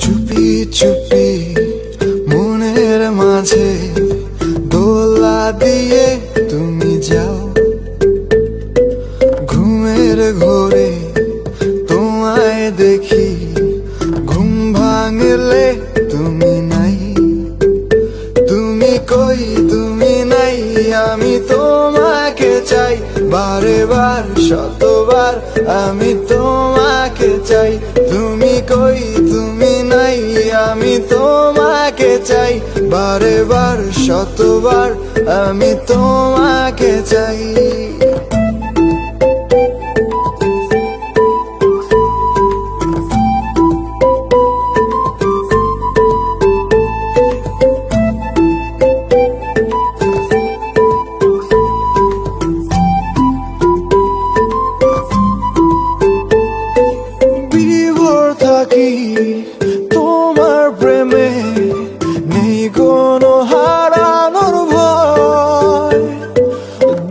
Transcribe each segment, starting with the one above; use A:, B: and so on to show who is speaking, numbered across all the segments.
A: চুপি চুপি মনের মাঝে দোলা দিয়ে তুমি যাও, ঘুমের ঘোরে তোমায় দেখি, ঘুম ভাঙলে তুমি নাই। তুমি কই তুমি নাই, আমি তোমাকে চাই, বারে বার শতবার আমি তোমাকে চাই। তুমি কই তুমি নাই, আমি তোমাকে চাই, বারে বার শতবার আমি তোমাকে চাই। থাকি তোমার প্রেমে, নেই কোনো হারানোর ভয়।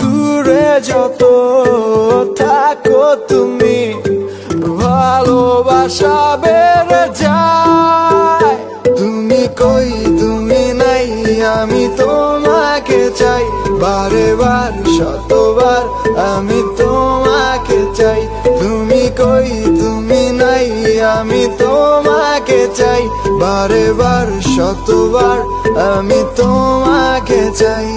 A: দূরে যত থাকো তুমি, ভালোবাসা বেড়ে যায়। তুমি কই তুমি নাই, আমি তোমাকে চাই, বারে বার শতবার আমি তোমাকে চাই। তুমি কই তুমি নাই, আমি তোমাকে চাই, বারে বার শতবার আমি তোমাকে চাই।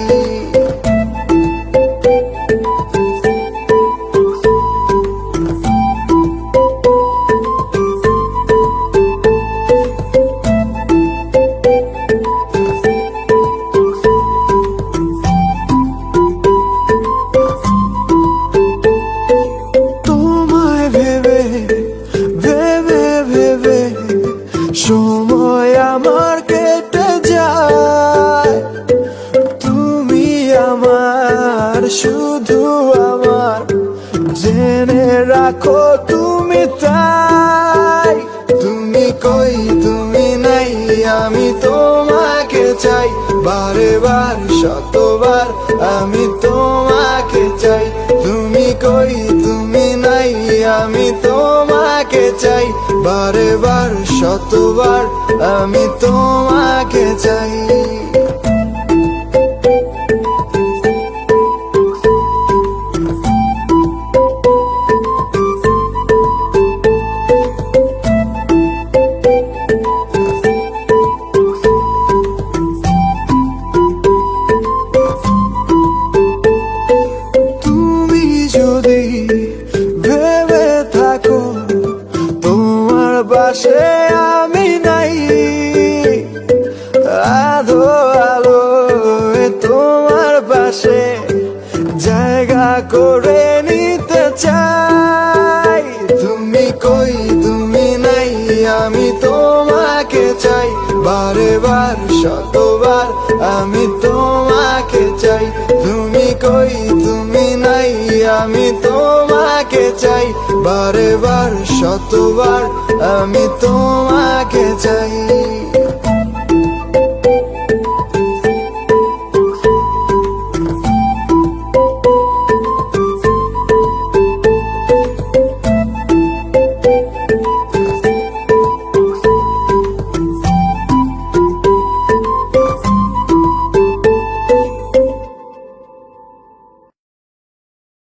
A: তোমায় ভেবে ভেবে ভেবে সময় আমার কেটে যায়। তুমি আমার শুধু আমার, জেনে রাখো তুমি তাই। তুমি কই তুমি নাই, আমি তোমাকে চাই, বারে বার শতবার আমি তোমাকে চাই। তুমি কই তুমি নাই, আমি তোমাকে চাই, বারে বার শতবার আমি তোমাকে চাই। তুমি যদি ভেবে থাকো তোমার পাশে আমি নাই, আধো আলো তোমার পাশে জায়গা করে নিতে চাই। তুমি কই তুমি নাই, আমি তোমাকে চাই, বারে বার শতবার আমি তোমাকে চাই। তুমি কই তুমি নাই, আমি তোমাকে চাই, বারে বার শতবার আমি তোমাকে চাই।